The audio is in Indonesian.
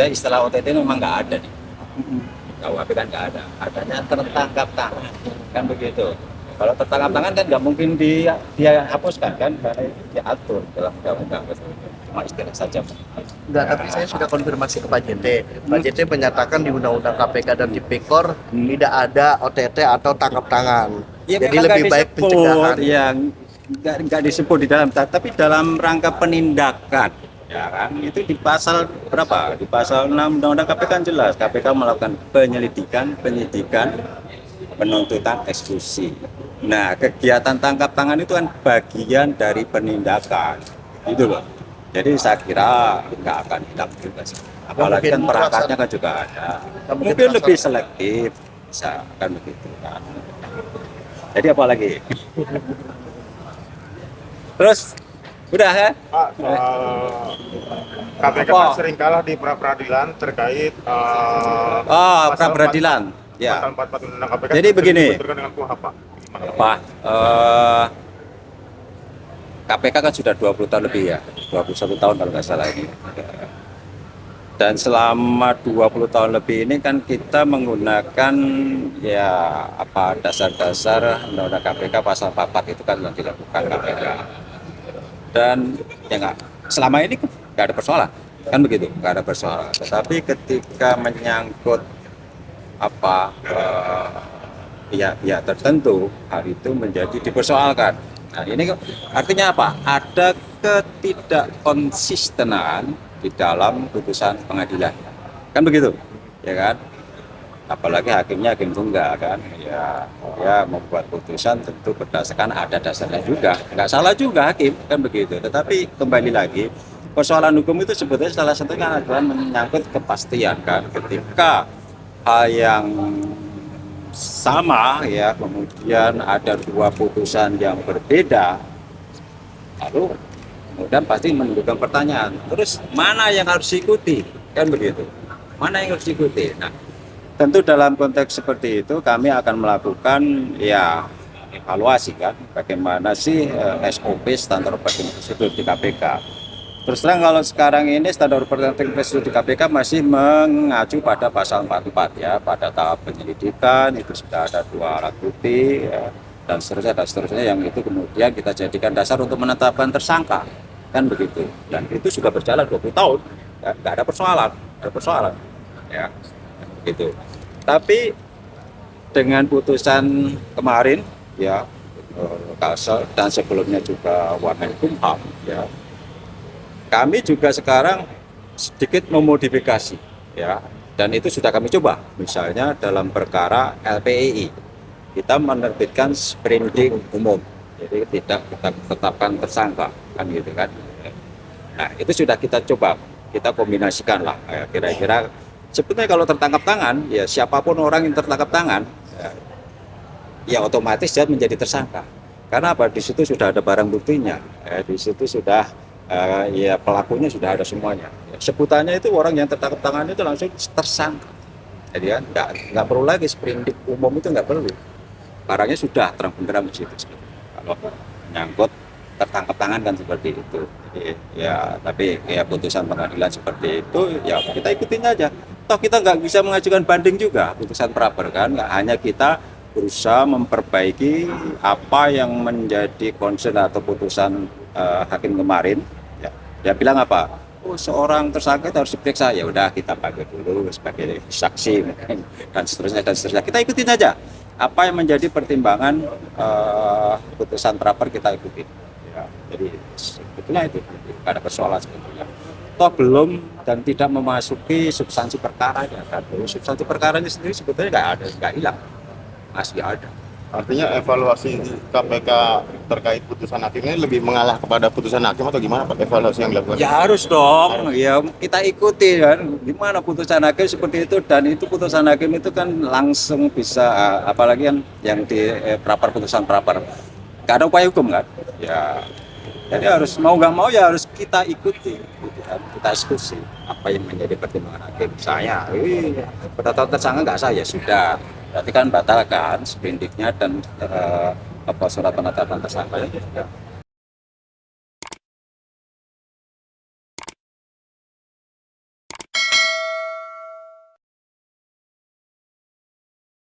Sebenarnya istilah OTT ini memang nggak ada nih. KUHP kan nggak ada, adanya tertangkap tangan kan begitu. Kalau tertangkap tangan kan nggak mungkin dia hapuskan kan, karena itu diatur dalam undang-undang. Cuma istilah saja. Enggak, tapi saya sudah konfirmasi ke Pak JT. Pak JT menyatakan di Undang-Undang KPK dan Tipikor tidak ada OTT atau tangkap tangan. Ya, Jadi memang lebih nggak baik disebut, pencegahan. ya nggak disebut di dalam, tapi dalam rangka penindakan, ya kan? Itu di pasal berapa? Di pasal 6 Undang-Undang KPK kan jelas, KPK melakukan penyelidikan, penyidikan, penuntutan, eksekusi. Nah, kegiatan tangkap tangan itu kan bagian dari penindakan, gitu loh. Jadi saya kira nggak akan hilang juga sih. Apalagi kan perangkatnya kan juga ada. Mungkin lebih selektif, bisa kan begitu kan. Jadi apa lagi? Terus udah ya? Pak, KPK kan sering kalah di pra-peradilan terkait Pra peradilan. Ya. pasal 44 Undang KPK. Jadi begini. Benturkan dengan KUHP, Pak. Gimana? Apa? KPK kan sudah 20 tahun lebih ya, 21 tahun kalau nggak salah ini. Dan selama 20 tahun lebih ini kan kita menggunakan ya apa dasar-dasar Undang-Undang KPK pasal 44 itu kan yang dilakukan KPK. Dan ya nggak, selama ini nggak ada persoalan, kan begitu, nggak ada persoalan. Tetapi ketika menyangkut apa pihak-pihak tertentu, hal itu menjadi dipersoalkan. Nah ini artinya apa? Ada ketidakkonsistenan di dalam putusan pengadilan, kan begitu, ya kan? Apalagi hakimnya hakim tunggal kan, ya membuat putusan tentu berdasarkan ada dasarnya juga, nggak salah juga hakim kan begitu. Tetapi kembali lagi persoalan hukum itu sebetulnya salah satunya adalah menyangkut kepastian kan, ketika hal yang sama ya kemudian ada dua putusan yang berbeda, lalu kemudian pasti menimbulkan pertanyaan, terus mana yang harus diikuti kan begitu, mana yang harus diikuti. Nah tentu dalam konteks seperti itu kami akan melakukan ya evaluasi kan, bagaimana sih SOP standar operating procedure di KPK. Terus terang kalau sekarang ini standar operating procedure di KPK masih mengacu pada pasal 44 ya, pada tahap penyelidikan itu sudah ada 2 alat bukti ya, dan seterusnya yang itu kemudian kita jadikan dasar untuk menetapkan tersangka kan begitu. Dan itu sudah berjalan 20 tahun ya, nggak ada persoalan ya gitu. Tapi dengan putusan kemarin ya Kalsel dan sebelumnya juga Wamenkumham ya, kami juga sekarang sedikit memodifikasi ya, dan itu sudah kami coba. Misalnya dalam perkara LPII kita menerbitkan sprindik umum, jadi tidak kita tetapkan tersangka kan gitu kan. Nah itu sudah kita coba, kita kombinasikan lah ya, kira-kira sebetulnya kalau tertangkap tangan ya siapapun orang yang tertangkap tangan ya otomatis dia menjadi tersangka. Karena apa? Di situ sudah ada barang buktinya, di situ sudah ya pelakunya sudah ada semuanya. Ya, sebutannya itu orang yang tertangkap tangan itu langsung tersangka. Jadi kan nggak perlu lagi sprindik umum, itu nggak perlu. Barangnya sudah terang benderang di situ. Kalau nyangkut tertangkap tangan kan seperti itu. Jadi, ya tapi ya putusan pengadilan seperti itu ya kita ikutin aja. Toh kita nggak bisa mengajukan banding juga putusan pra-per kan, nggak, hanya kita berusaha memperbaiki apa yang menjadi concern atau putusan hakim kemarin. Ya, dia bilang apa? Oh, seorang tersangka harus diperiksa, ya udah kita pakai dulu sebagai saksi mungkin, dan seterusnya. Kita ikutin aja apa yang menjadi pertimbangan putusan pra-per, kita ikutin. Ya, jadi sebetulnya itu nggak ada persoalan sebetulnya. Toh belum dan tidak memasuki substansi perkaranya kan. Substansi perkaranya sendiri sebetulnya nggak hilang, masih ada. Artinya evaluasi KPK terkait putusan hakim ini lebih mengalah kepada putusan hakim atau gimana Pak, evaluasi yang dilakukan? Ya harus dong, ya kita ikuti kan gimana putusan hakim seperti itu, dan itu putusan hakim itu kan langsung bisa apalagi kan yang di pra-per, putusan pra-per nggak ada upaya hukum kan ya, jadi harus mau nggak mau ya harus kita ikuti gitu kan, kita diskusi apa yang menjadi pertimbangan hakim. Saya penetapan tersangka nggak saya sudah, berarti kan batalkan sprindiknya dan surat penetapan tersangka ya.